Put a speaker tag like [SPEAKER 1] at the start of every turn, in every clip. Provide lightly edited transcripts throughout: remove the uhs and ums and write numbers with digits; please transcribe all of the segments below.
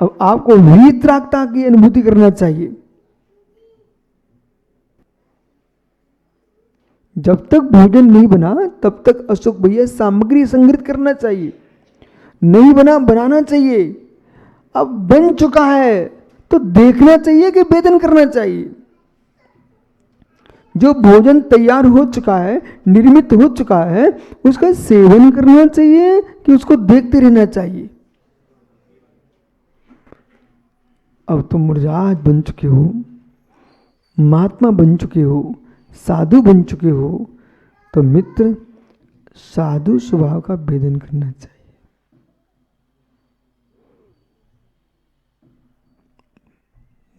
[SPEAKER 1] अब आपको वीतरागता की अनुभूति करना चाहिए। जब तक भोजन नहीं बना तब तक अशोक भैया सामग्री संग्रहित करना चाहिए, नहीं बना बनाना चाहिए। अब बन चुका है तो देखना चाहिए कि वेदन करना चाहिए। जो भोजन तैयार हो चुका है, निर्मित हो चुका है, उसका सेवन करना चाहिए कि उसको देखते रहना चाहिए। अब तुम मुरझाज बन चुके हो, महात्मा बन चुके हो, साधु बन चुके हो, तो मित्र साधु स्वभाव का वेदन करना चाहिए।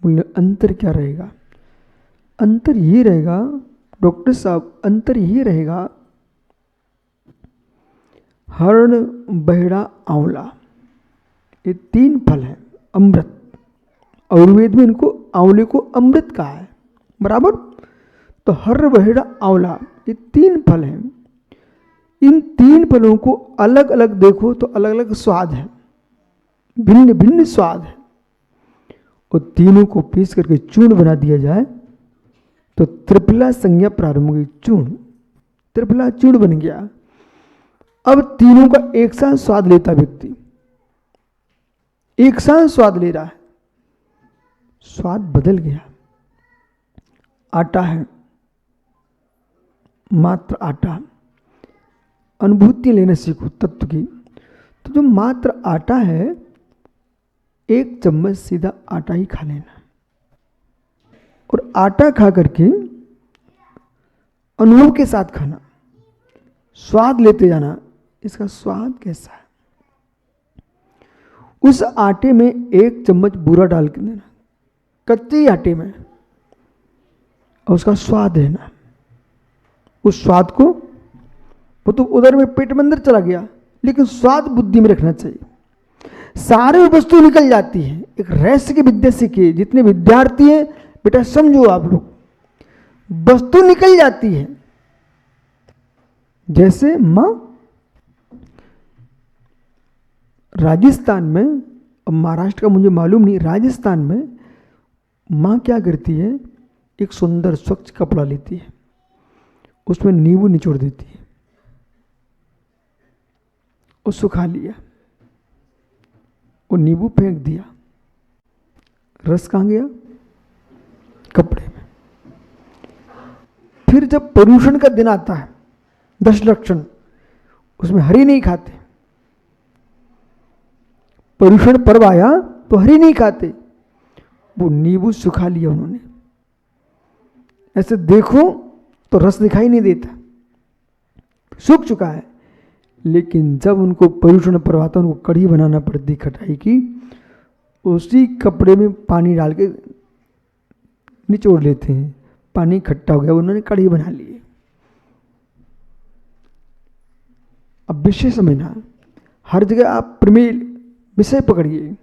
[SPEAKER 1] बोले अंतर क्या रहेगा? अंतर ये रहेगा डॉक्टर साहब, अंतर ये रहेगा, हरण, बहेड़ा, आंवला, ये 3 फल हैं अमृत। आयुर्वेद में इनको आंवले को अमृत कहा है, बराबर। तो हर, बहेड़ा, आंवला, ये 3 फल हैं। इन 3 फलों को अलग अलग देखो तो अलग अलग स्वाद है, भिन्न भिन्न स्वाद है। और तीनों को पीस करके चूर्ण बना दिया जाए तो त्रिफला संज्ञा प्रारंभ हुई। चूर्ण, त्रिफला चूर्ण बन गया। अब तीनों का एक साथ स्वाद लेता व्यक्ति, एक साथ स्वाद ले रहा है, स्वाद बदल गया। आटा है, मात्र आटा, अनुभूति लेना सीखो तत्व की। तो जो मात्र आटा है, 1 चम्मच सीधा आटा ही खा लेना, और आटा खा करके अनुभव के साथ खाना, स्वाद लेते जाना, इसका स्वाद कैसा है। उस आटे में 1 चम्मच बूरा डाल के देना, कच्चे आटे में, और उसका स्वाद लेना। उस स्वाद को, वो तो उधर में पेट में अंदर चला गया, लेकिन स्वाद बुद्धि में रखना चाहिए। सारे वस्तु निकल जाती है। एक रहस्य की विद्या सीखिए, जितने विद्यार्थी हैं बेटा समझो, आप लोग, वस्तु निकल जाती है। जैसे मां राजस्थान में, अब महाराष्ट्र का मुझे मालूम नहीं, राजस्थान में मां क्या करती है, एक सुंदर स्वच्छ कपड़ा लेती है, उसमें नींबू निचोड़ देती है, और सुखा लिया, और नींबू फेंक दिया, रस कहाँ गया? कपड़े में। फिर जब पर्यूषण का दिन आता है, 10 लक्षण, उसमें हरी नहीं खाते। पर्यूषण पर्व आया तो हरी नहीं खाते, वो नींबू सुखा लिया उन्होंने। ऐसे देखो तो रस दिखाई नहीं देता, सूख चुका है। लेकिन जब उनको पर्यूषण पर्व आता है, उनको कढ़ी बनाना पड़ती खटाई की, उसी कपड़े में पानी डाल के निचोड़ लेते हैं, पानी इकट्ठा हो गया, उन्होंने कढ़ी बना ली। अब विषय समझना, हर जगह आप प्रमेय विषय पकड़िए।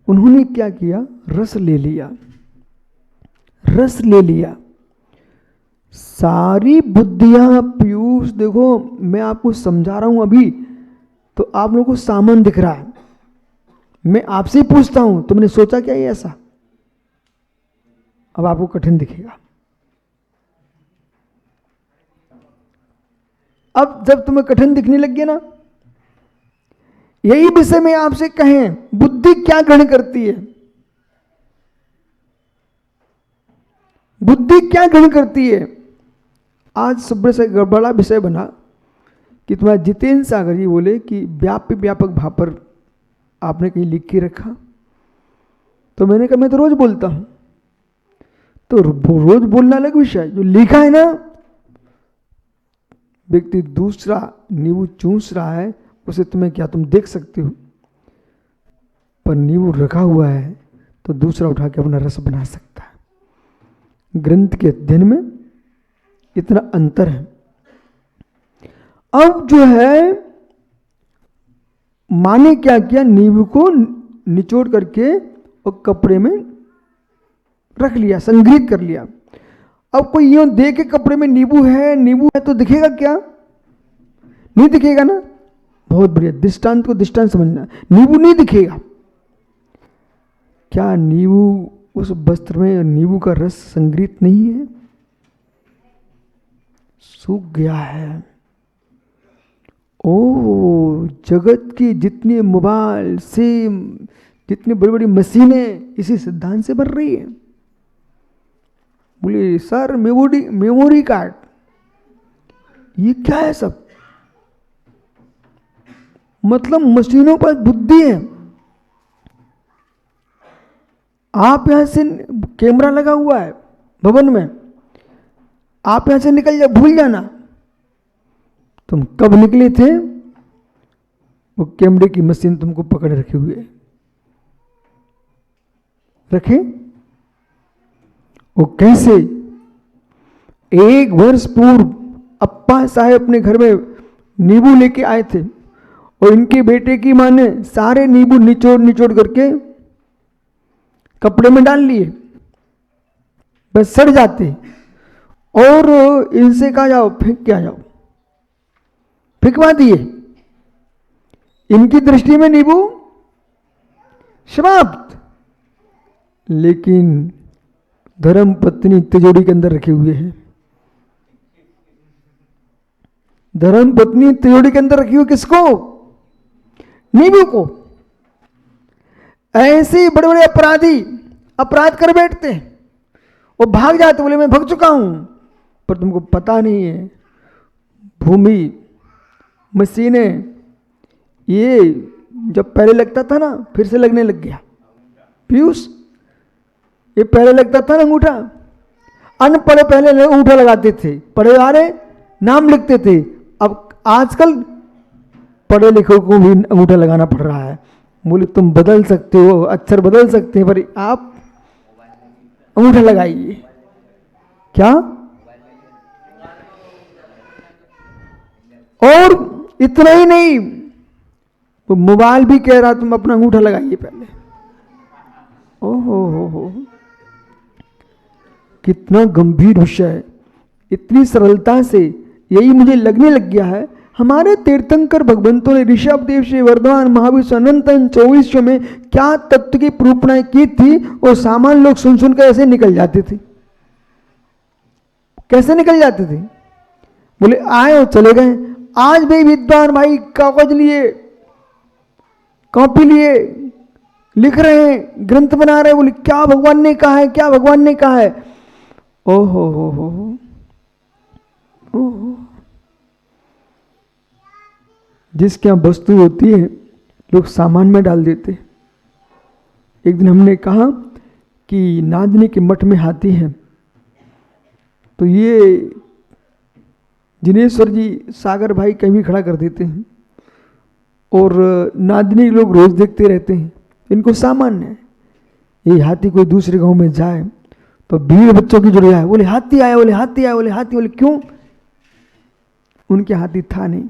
[SPEAKER 1] उन्होंने क्या किया, रस ले लिया, रस ले लिया। सारी बुद्धियां, पीयूष देखो, मैं आपको समझा रहा हूं अभी तो आप लोगों को सामान दिख रहा है। मैं आपसे पूछता हूं तुमने सोचा क्या ये ऐसा? अब आपको कठिन दिखेगा। अब जब तुम्हें कठिन दिखने लग गया ना, यही विषय में आपसे कहें, बुद्धि क्या ग्रहण करती है? बुद्धि क्या ग्रहण करती है? आज सुबह से बड़ा विषय बना कि तुम्हारा जितेंद्र सागर जी बोले कि व्याप्य व्यापक भाव पर आपने कहीं लिख के रखा। तो मैंने कहा मैं तो रोज बोलता हूं। तो रोज बोलना अलग विषय, जो लिखा है ना, व्यक्ति दूसरा नींबू चूस रहा है, उसे तुम्हें क्या, तुम देख सकते हो, पर नींबू रखा हुआ है तो दूसरा उठा के अपना रस बना सकता है। ग्रंथ के अध्ययन में इतना अंतर है। अब जो है, माने क्या किया, नींबू को निचोड़ करके और कपड़े में रख लिया, संग्रहित कर लिया। अब कोई यूं देख के कपड़े में नींबू है तो दिखेगा क्या? नहीं दिखेगा ना। बहुत बढ़िया, दृष्टांत को दृष्टांत समझना। नींबू नहीं दिखेगा, क्या नींबू उस वस्त्र में नींबू का रस संग्रहित नहीं है? सूख गया है। ओ, जगत की जितनी मोबाइल सिम, जितनी बड़ी बड़ी मशीनें इसी सिद्धांत से बन रही है। बोले सर मेमोरी कार्ड, ये क्या है सब? मतलब मशीनों पर बुद्धि है। आप यहां से, कैमरा लगा हुआ है भवन में, आप यहां से निकल भूल जाना तुम कब निकले थे, वो कैमरे की मशीन तुमको पकड़ रखे हुए रखे। वो कैसे? 1 वर्ष पूर्व अप्पा साहेब अपने घर में नींबू लेके आए थे और इनके बेटे की मां ने सारे नींबू निचोड़ निचोड़ करके कपड़े में डाल लिए, बस सड़ जाते, और इनसे कहा जाओ फेंक के आ जाओ, फेंकवा दिए। इनकी दृष्टि में नींबू समाप्त। लेकिन धर्म पत्नी तिजोरी के अंदर रखे हुए हैं। धर्म पत्नी तिजोरी के अंदर रखी हुई किसको? नींबू को। ऐसे बड़े बड़े अपराधी अपराध कर बैठते हैं और भाग जाते, बोले मैं भाग चुका हूं, पर तुमको पता नहीं है भूमि मशीनें, ये जब पहले लगता था ना फिर से लगने लग गया। पीयूष, ये पहले लगता था ना अंगूठा, अनपढ़े पहले अंगूठा लगाते थे, पढ़े वाले नाम लिखते थे। अब आजकल पढ़े लिखों को भी अंगूठा लगाना पड़ रहा है। बोले तुम बदल सकते हो, अक्षर बदल सकते हैं, पर आप अंगूठा लगाइए। क्या? और इतना ही नहीं, वो मोबाइल भी कह रहा तुम अपना अंगूठा लगाइए पहले। ओहो हो, कितना गंभीर विषय है। इतनी सरलता से यही मुझे लगने लग गया है। हमारे तीर्थंकर भगवंतों ने ऋषभ देव से वर्धमान महाविश्व अनंतन 24 में क्या तत्व की प्रूपणाएं की थी, और सामान्य लोग सुन सुनकर ऐसे निकल जाते थे। कैसे निकल जाते थे? बोले आए और चले गए। आज भी विद्वान भाई कागज लिए, कॉपी लिए, लिख रहे हैं, ग्रंथ बना रहे हैं। बोले क्या भगवान ने कहा है, क्या भगवान ने कहा है। ओहो हो, ओहो। जिसके यहाँ वस्तु होती है लोग सामान में डाल देते। एक दिन हमने कहा कि नादिनी के मठ में हाथी है, तो ये जिनेश्वर जी सागर भाई कहीं भी खड़ा कर देते हैं, और नादिनी लोग रोज देखते रहते हैं। इनको सामान्य है। ये हाथी कोई दूसरे गांव में जाए तो भीड़ बच्चों की जुड़ जाए, बोले हाथी आया, बोले हाथी आया, बोले हाथी। बोले क्यों? उनके हाथी था नहीं।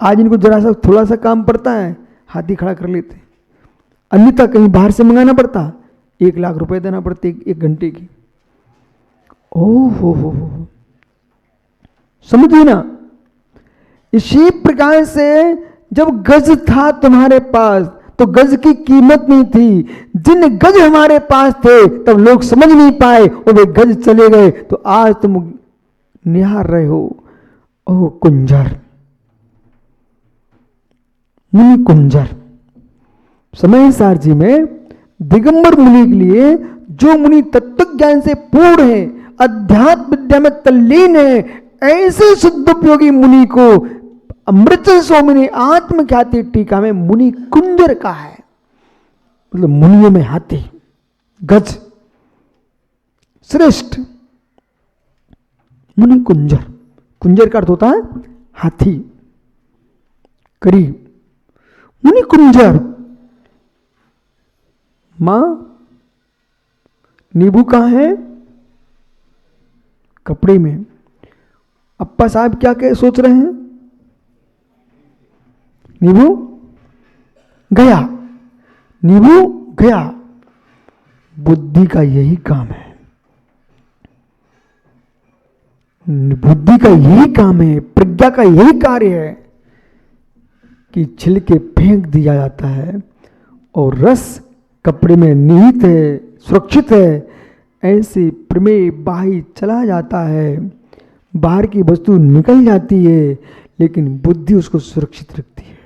[SPEAKER 1] आज इनको जरा सा थोड़ा सा काम पड़ता है, हाथी खड़ा कर लेते। अन्यथा कहीं बाहर से मंगाना पड़ता, 1 लाख रुपए देना पड़ते 1 घंटे की। ओहो हो, समझिए ना। इसी प्रकार से जब गज था तुम्हारे पास तो गज की कीमत नहीं थी। जिन गज हमारे पास थे तब लोग समझ नहीं पाए और वे गज चले गए, तो आज तुम निहार रहे हो। ओह कुंजर, मुनि कुंजर। समय सार जी में दिगंबर मुनि के लिए, जो मुनि तत्व ज्ञान से पूर्ण है, अध्यात्म विद्या में तल्लीन है, ऐसे शुद्ध उपयोगी मुनि को अमृत स्वामी ने आत्मख्याति टीका में मुनि कुंजर कहा है। मतलब मुनियों में हाथी, गज श्रेष्ठ मुनि कुंजर। कुंजर का अर्थ होता है हाथी, करीब। मुनि कुंजर। मां, नींबू कहां है? कपड़े में। अप्पा साहब क्या सोच रहे हैं? नींबू गया, नींबू गया। बुद्धि का यही काम है, बुद्धि का यही काम है, प्रज्ञा का यही कार्य है कि छिलके फेंक दिया जाता है और रस कपड़े में निहित है, सुरक्षित है, ऐसे प्रमेय बाहर चला जाता है, बाहर की वस्तु निकल जाती है, लेकिन बुद्धि उसको सुरक्षित रखती है।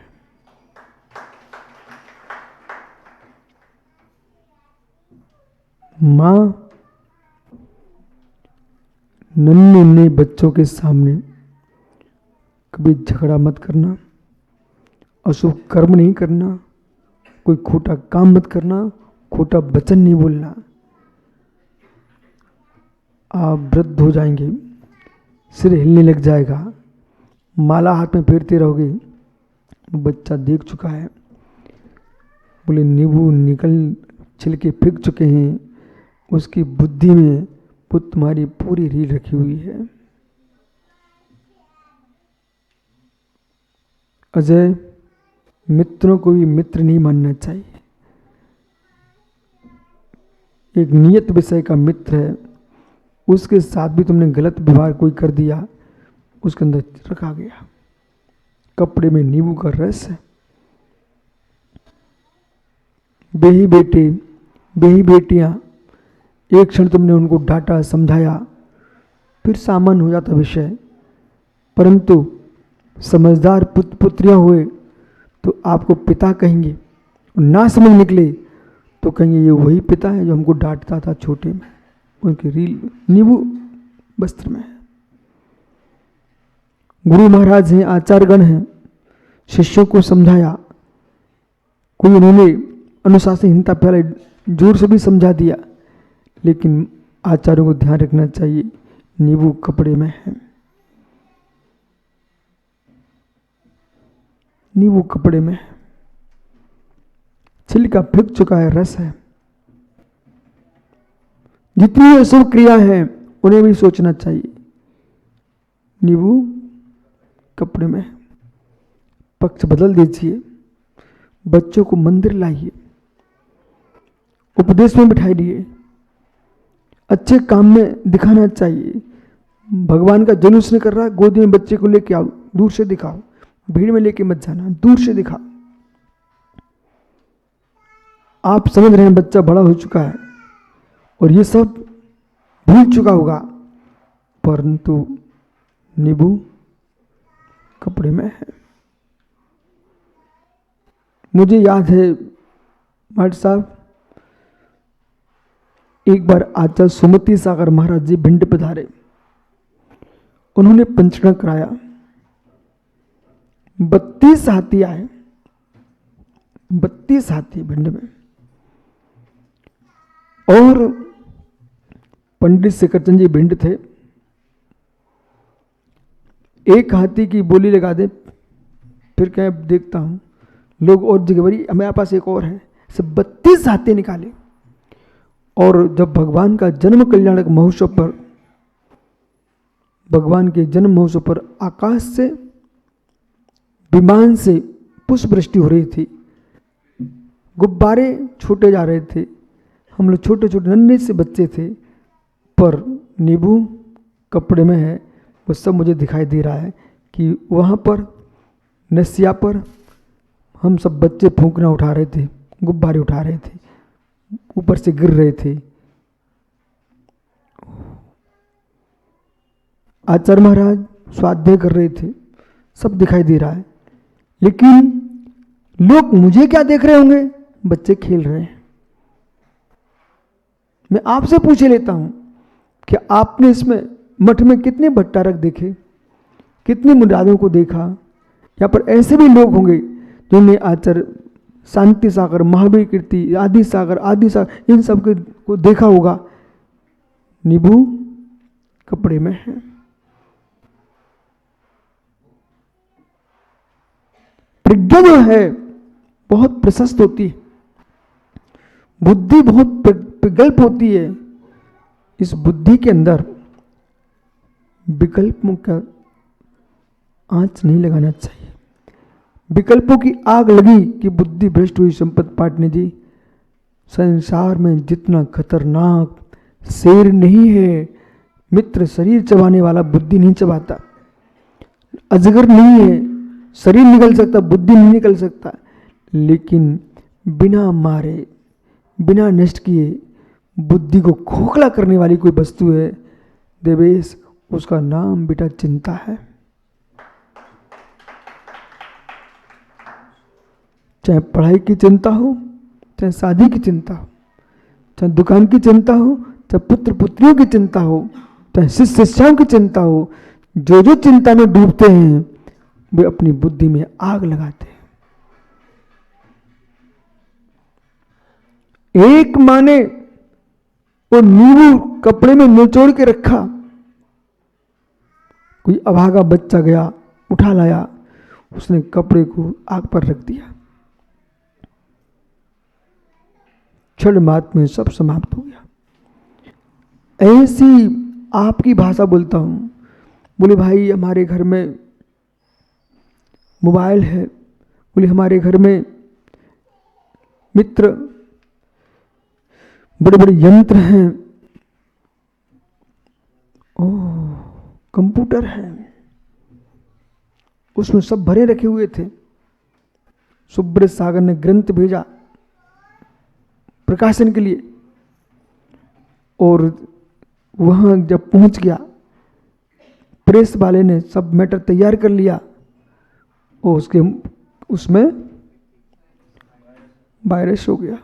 [SPEAKER 1] मां नन्हे नन्हे बच्चों के सामने कभी झगड़ा मत करना, अशुभ कर्म नहीं करना, कोई खोटा काम मत करना, खोटा वचन नहीं बोलना। आप वृद्ध हो जाएंगे, सिर हिलने लग जाएगा, माला हाथ में फेरते रहोगे। बच्चा देख चुका है, बोले नींबू निकल छिलके फेंक चुके हैं, उसकी बुद्धि में वो तुम्हारी पूरी रील रखी हुई है। अजय, मित्रों को भी मित्र नहीं मानना चाहिए। एक नियत विषय का मित्र है, उसके साथ भी तुमने गलत व्यवहार कोई कर दिया, उसके अंदर रखा गया। कपड़े में नींबू का रस है। बेही बेटे, बेही बेटियां, एक क्षण तुमने उनको डांटा, समझाया, फिर सामान्य हो जाता विषय, परंतु समझदार पुत्र पुत्रियां हुए तो आपको पिता कहेंगे, ना समझ निकले तो कहेंगे ये वही पिता है जो हमको डांटता था छोटे में। उनकी रील नींबू वस्त्र में है। गुरु महाराज हैं, आचार्यगण हैं, शिष्यों को समझाया, कोई उन्होंने अनुशासनहीनता पहले जोर से भी समझा दिया, लेकिन आचार्यों को ध्यान रखना चाहिए नींबू कपड़े में है। नींबू कपड़े में है, छिलका फेंक चुका है, रस है। जितनी अशुभ क्रिया है उन्हें भी सोचना चाहिए, नींबू कपड़े में। पक्ष बदल दीजिए, बच्चों को मंदिर लाइए, उपदेश में बिठाइए, अच्छे काम में दिखाना चाहिए। भगवान का जुलूस नहीं कर रहा, गोदी में बच्चे को लेके आओ, दूर से दिखाओ, भीड़ में लेके मत जाना, दूर से दिखाओ। आप समझ रहे हैं बच्चा बड़ा हो चुका है और ये सब भूल चुका होगा, परंतु नींबू कपड़े में है। मुझे याद है भाट साहब, एक बार आचार्य सुमति सागर महाराज जी भिंड पधारे, उन्होंने पंचकर्म कराया। 32 हाथी आए, 32 हाथी भिंड में, और पंडित शेखरचंद जी भिंड थे। एक हाथी की बोली लगा दे, फिर कहें देखता हूं, लोग और जगह बड़ी हमारे पास एक और है, सब 32 हाथी निकाले। और जब भगवान का जन्म कल्याणक महोत्सव पर, भगवान के जन्म महोत्सव पर आकाश से, विमान से पुष्प वृष्टि हो रही थी, गुब्बारे छूटे जा रहे थे, हम लोग छोटे छोटे नन्हे से बच्चे थे, पर नींबू कपड़े में है, वो सब मुझे दिखाई दे रहा है कि वहाँ पर नसिया पर हम सब बच्चे फूंकना उठा रहे थे, गुब्बारे उठा रहे थे, ऊपर से गिर रहे थे। आचार्य महाराज स्वाध्याय कर रहे थे, सब दिखाई दे रहा है, लेकिन लोग मुझे क्या देख रहे होंगे, बच्चे खेल रहे हैं। मैं आपसे पूछे लेता हूं कि आपने इसमें मठ में कितने भट्टारक देखे, कितने मुरादों को देखा। यहाँ पर ऐसे भी लोग होंगे जिन्होंने आचार्य शांति सागर, महावीर कीर्ति, आदि सागर, इन सब को देखा होगा। नींबू कपड़े में है। प्रज्ञा जो है बहुत प्रशस्त होती है, बुद्धि बहुत विकल्प होती है। इस बुद्धि के अंदर विकल्पों का आंच नहीं लगाना चाहिए। विकल्पों की आग लगी कि बुद्धि भ्रष्ट हुई। संपत पाटनी जी, संसार में जितना खतरनाक शेर नहीं है, मित्र शरीर चबाने वाला बुद्धि नहीं चबाता। अजगर नहीं है, शरीर निकल सकता, बुद्धि नहीं निकल सकता। लेकिन बिना मारे, बिना नष्ट किए बुद्धि को खोखला करने वाली कोई वस्तु है देवेश, उसका नाम बेटा चिंता है। चाहे पढ़ाई की चिंता हो, चाहे शादी की चिंता हो, चाहे दुकान की चिंता हो, चाहे पुत्र पुत्रियों की चिंता हो, चाहे शिष्य शिष्याओं की चिंता हो, जो जो चिंता में डूबते हैं वे अपनी बुद्धि में आग लगाते हैं। एक माँ ने वो नींबू कपड़े में निचोड़ के रखा, कोई अभागा बच्चा गया उठा लाया, उसने कपड़े को आग पर रख दिया, क्षण मात्र में सब समाप्त हो गया। ऐसी आपकी भाषा बोलता हूं। बोले भाई हमारे घर में मोबाइल है, बोले हमारे घर में मित्र बड़े बड़े यंत्र हैं, ओह कंप्यूटर है, उसमें सब भरे रखे हुए थे। सुब्रत सागर ने ग्रंथ भेजा प्रकाशन के लिए, और वहां जब पहुंच गया प्रेस वाले ने सब मैटर तैयार कर लिया और उसमें वायरस हो गया,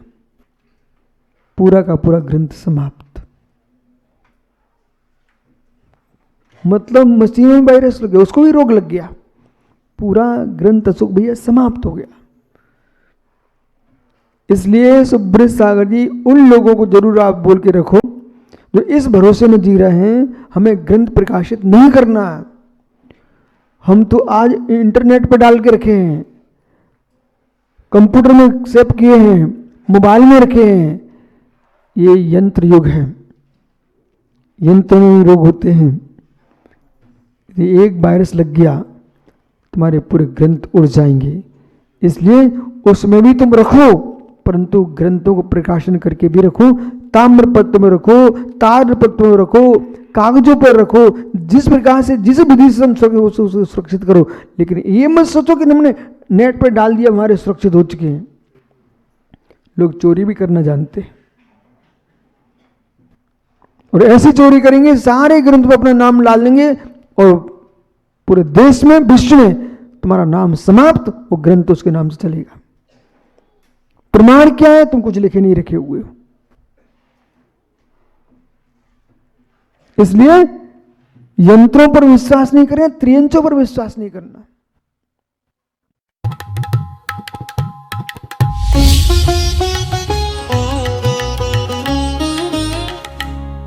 [SPEAKER 1] पूरा का पूरा ग्रंथ समाप्त। मतलब मशीन में वायरस लग गया, उसको भी रोग लग गया, पूरा ग्रंथ अशोक भैया समाप्त हो गया। इसलिए सुब्रत सागर जी उन लोगों को जरूर आप बोल के रखो जो इस भरोसे में जी रहे हैं हमें ग्रंथ प्रकाशित नहीं करना। हम तो आज इंटरनेट पर डाल के रखे हैं, कंप्यूटर में सेव किए हैं, मोबाइल में रखे हैं। ये यंत्र युग है, यंत्र में रोग होते हैं। यदि एक वायरस लग गया तुम्हारे पूरे ग्रंथ उड़ जाएंगे। इसलिए उसमें भी तुम रखो, परंतु ग्रंथों को प्रकाशन करके भी रखो, ताम्रपत्र में रखो, ताम्रपत्र में रखो, कागजों पर रखो, जिस प्रकार से जिस विधि से हम सुरक्षित करो। लेकिन ये मत सोचो कि हमने नेट पर डाल दिया हमारे सुरक्षित हो चुके हैं। लोग चोरी भी करना जानते हैं और ऐसी चोरी करेंगे सारे ग्रंथ पर अपना नाम डाल लेंगे और पूरे देश में विश्व में तुम्हारा नाम समाप्त, वो ग्रंथ उसके नाम से चलेगा। प्रमाण क्या है? तुम कुछ लिखे नहीं रखे हुए हो। इसलिए यंत्रों पर विश्वास नहीं करें, त्रियंचों पर विश्वास नहीं करना।